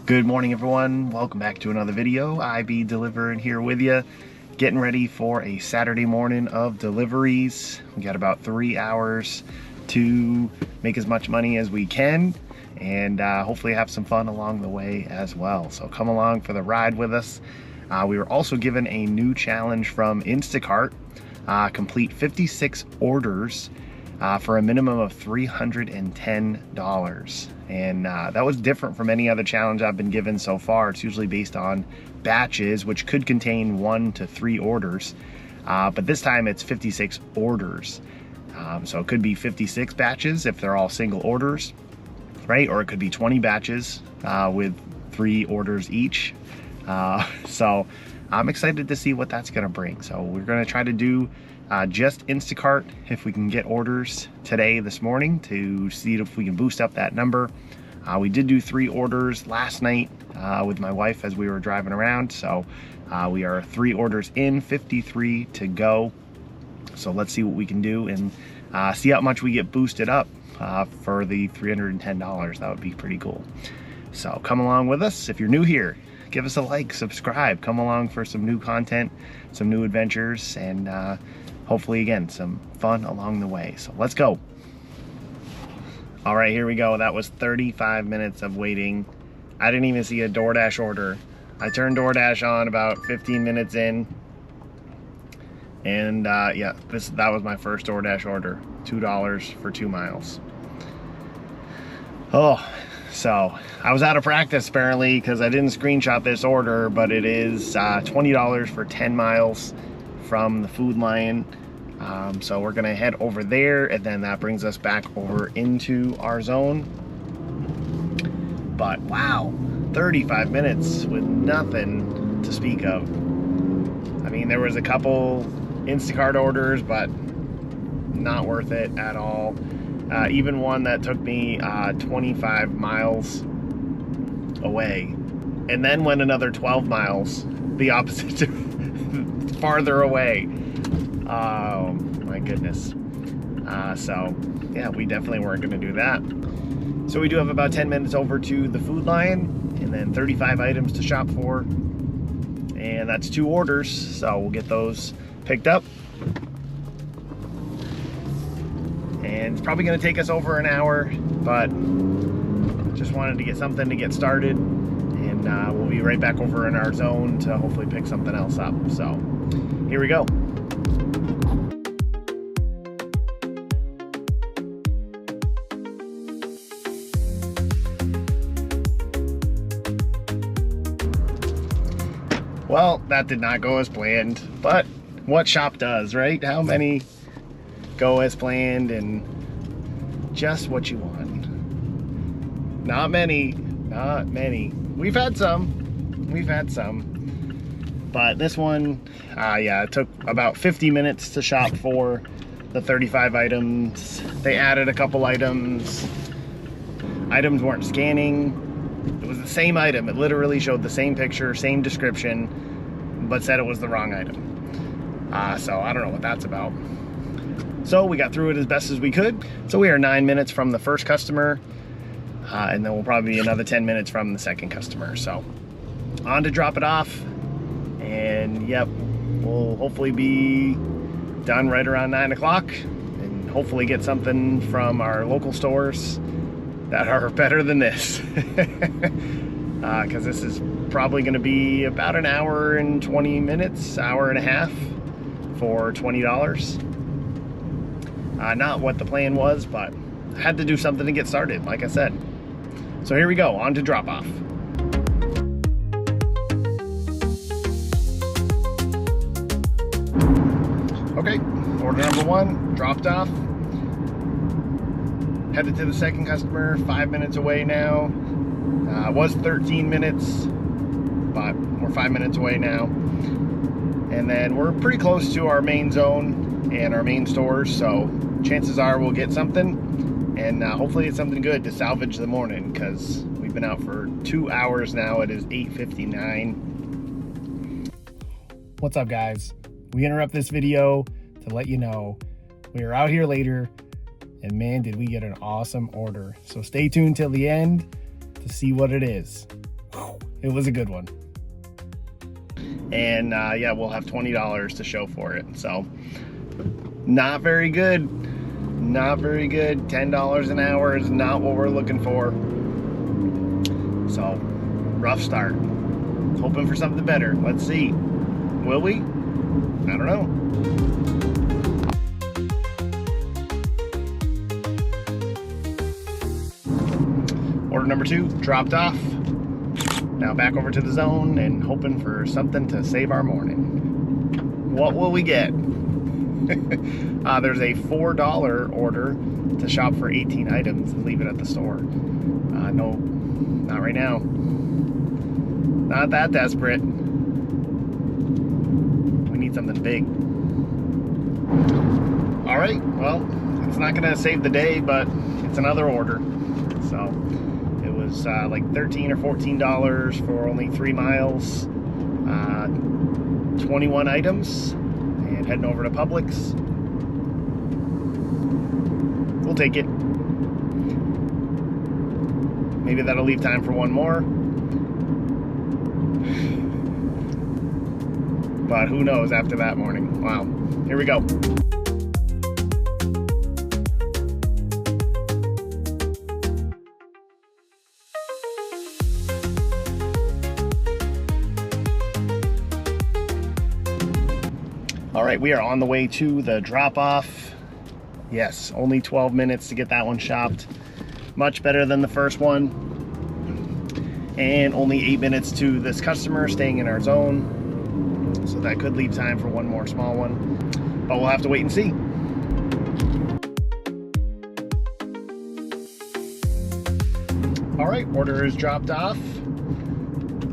Good morning, everyone. Welcome back to another video. I be delivering here with you, getting ready for a Saturday morning of deliveries. We got about 3 hours to make as much money as we can and hopefully have some fun along the way as well. So come along for the ride with us. We were also given a new challenge from Instacart. Complete 56 orders for a minimum of $310. And that was different from any other challenge I've been given so far. It's usually based on batches, which could contain 1 to 3 orders. But this time it's 56 orders. So it could be 56 batches if they're all single orders, right? Or it could be 20 batches with 3 orders each. So I'm excited to see what that's gonna bring. So we're gonna try to do just Instacart if we can get orders this morning to see if we can boost up that number. We did do 3 orders last night with my wife as we were driving around. So we are 3 orders in, 53 to go. So let's see what we can do and see how much we get boosted up for the $310. That would be pretty cool. So come along with us. If you're new here, give us a like, subscribe, come along for some new content, some new adventures, and hopefully, again, some fun along the way. So let's go. All right, here we go. That was 35 minutes of waiting. I didn't even see a DoorDash order. I turned DoorDash on about 15 minutes in. And yeah, that was my first DoorDash order. $2 for 2 miles. Oh, so I was out of practice apparently because I didn't screenshot this order, but it is $20 for 10 miles from the Food Lion. So we're gonna head over there, and then that brings us back over into our zone. But wow, 35 minutes with nothing to speak of. I mean, there was a couple Instacart orders, but not worth it at all. Even one that took me 25 miles away, and then went another 12 miles the opposite, farther away. Oh my goodness. So yeah, we definitely weren't going to do that. So we do have about 10 minutes over to the Food Lion, and then 35 items to shop for, and that's 2 orders, so we'll get those picked up. And it's probably going to take us over an hour, but just wanted to get something to get started, and we'll be right back over in our zone to hopefully pick something else up. So here we go. Well, that did not go as planned, but what shop does, right? How many go as planned and just what you want? Not many, not many. We've had some, but this one, yeah, it took about 50 minutes to shop for the 35 items. They added a couple items. Items weren't scanning. It was the same item. It literally showed the same picture, same description, but said it was the wrong item. So I don't know what that's about. So we got through it as best as we could. So we are 9 minutes from the first customer, and then we'll probably be another 10 minutes from the second customer. So on to drop it off, and yep, we'll hopefully be done right around 9 o'clock, and hopefully get something from our local stores that are better than this. Because this is probably going to be about an hour and 20 minutes, hour and a half for $20. Not what the plan was, but I had to do something to get started, like I said. So here we go, on to drop off. Okay, order number 1, dropped off. Headed to the second customer, 5 minutes away now. It was 13 minutes, but we're 5 minutes away now. And then we're pretty close to our main zone and our main stores, so chances are we'll get something, and hopefully it's something good to salvage the morning, because we've been out for 2 hours now. It is 8:59. What's up, guys? We interrupt this video to let you know we are out here later, and man, did we get an awesome order. So stay tuned till the end to see what it is. It was a good one. And yeah, we'll have $20 to show for it. So not very good. Not very good. $10 an hour is not what we're looking for. So rough start. Hoping for something better. Let's see. Will we? I don't know. Order number 2 dropped off. Now back over to the zone and hoping for something to save our morning. What will we get? There's a $4 order to shop for 18 items and leave it at the store. No, not right now. Not that desperate. We need something big. All right, well, it's not gonna save the day, but it's another order. So it was like $13 or $14 for only 3 miles, 21 items, and heading over to Publix. We'll take it. Maybe that'll leave time for one more. But who knows after that morning. Wow, here we go. All right, we are on the way to the drop-off. Yes, only 12 minutes to get that one shopped. Much better than the first one. And only 8 minutes to this customer staying in our zone. So that could leave time for one more small one. But we'll have to wait and see. All right, order is dropped off.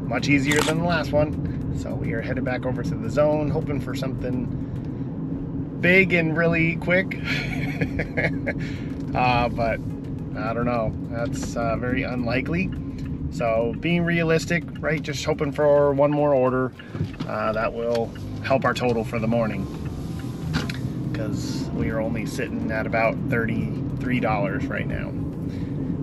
Much easier than the last one. So we are headed back over to the zone, hoping for something big and really quick. But I don't know, that's very unlikely. So being realistic, right? Just hoping for one more order that will help our total for the morning. Because we are only sitting at about $33 right now.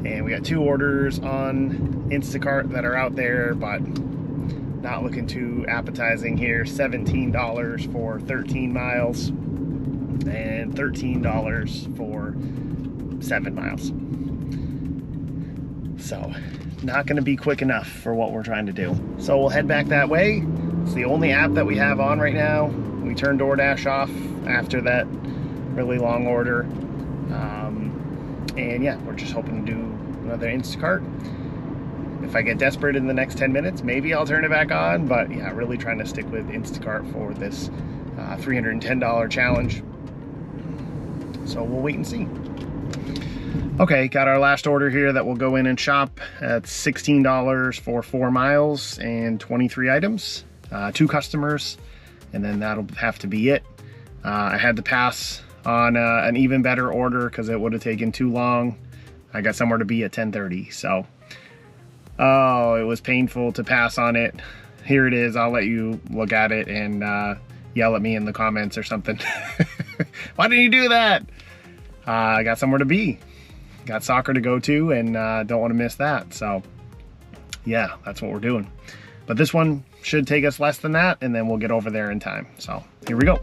And we got 2 orders on Instacart that are out there, but not looking too appetizing here. $17 for 13 miles and $13 for 7 miles. So not going to be quick enough for what we're trying to do. So we'll head back that way. It's the only app that we have on right now. We turned DoorDash off after that really long order. And yeah, we're just hoping to do another Instacart. If I get desperate in the next 10 minutes, maybe I'll turn it back on. But yeah, really trying to stick with Instacart for this $310 challenge. So we'll wait and see. Okay, got our last order here that we'll go in and shop. It's $16 for 4 miles and 23 items, 2 customers, and then that'll have to be it. I had to pass on an even better order because it would have taken too long. I got somewhere to be at 10:30, so oh, it was painful to pass on it. Here it is. I'll let you look at it and yell at me in the comments or something. Why didn't you do that? I got somewhere to be. Got soccer to go to, and don't want to miss that. So yeah, that's what we're doing. But this one should take us less than that, and then we'll get over there in time. So here we go.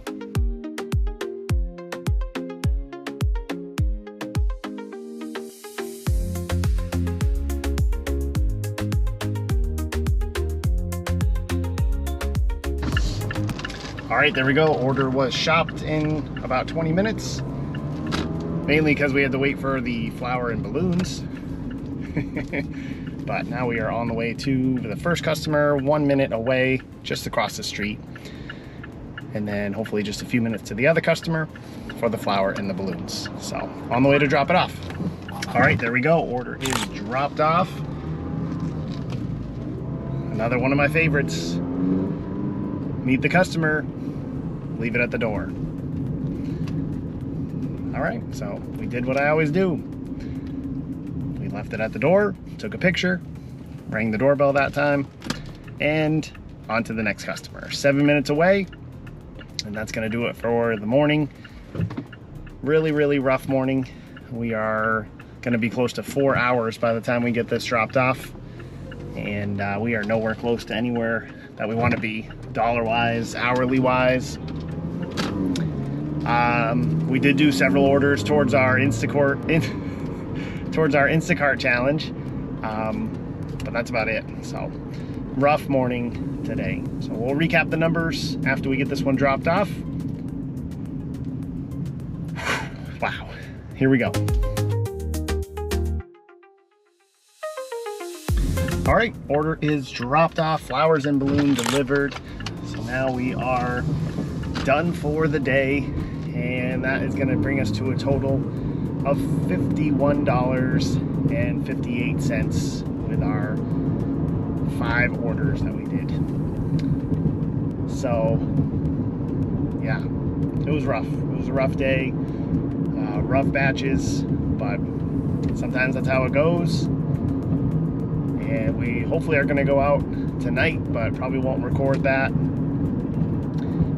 All right, there we go. Order was shopped in about 20 minutes. Mainly because we had to wait for the flower and balloons. But now we are on the way to the first customer, 1 minute away, just across the street. And then hopefully just a few minutes to the other customer for the flower and the balloons. So on the way to drop it off. All right, there we go. Order is dropped off. Another one of my favorites. Meet the customer, leave it at the door. All right, so we did what I always do. We left it at the door, took a picture, rang the doorbell that time, and on to the next customer. 7 minutes away, and that's gonna do it for the morning. Really, really rough morning. We are gonna be close to 4 hours by the time we get this dropped off. and we are nowhere close to anywhere that we want to be dollar-wise, hourly-wise. We did do several orders towards our Instacart challenge, but that's about it. So rough morning today. So we'll recap the numbers after we get this one dropped off. Wow, here we go. All right, order is dropped off, flowers and balloon delivered. So now we are done for the day, and that is gonna bring us to a total of $51.58 with our 5 orders that we did. So yeah, it was rough. It was a rough day, rough batches, but sometimes that's how it goes. And we hopefully are going to go out tonight, but probably won't record that.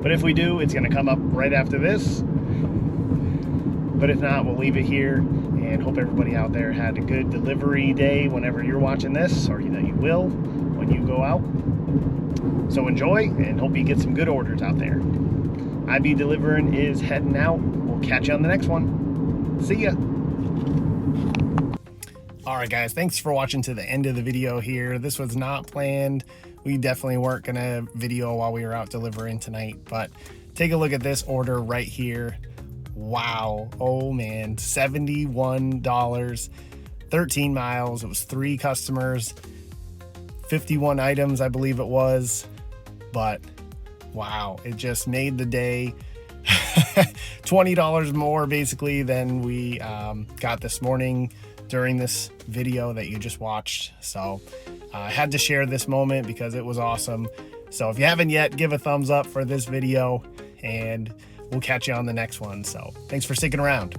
But if we do, it's going to come up right after this. But if not, we'll leave it here, and hope everybody out there had a good delivery day whenever you're watching this, or that you will when you go out. So enjoy, and hope you get some good orders out there. IB Delivering is heading out. We'll catch you on the next one. See ya. All right, guys, thanks for watching to the end of the video here. This was not planned. We definitely weren't gonna video while we were out delivering tonight, but take a look at this order right here. Wow, oh man, $71, 13 miles. It was 3 customers, 51 items, I believe it was, but wow, it just made the day. $20 more basically than we got this morning during this video that you just watched. So I had to share this moment because it was awesome. So if you haven't yet, give a thumbs up for this video, and we'll catch you on the next one. So thanks for sticking around.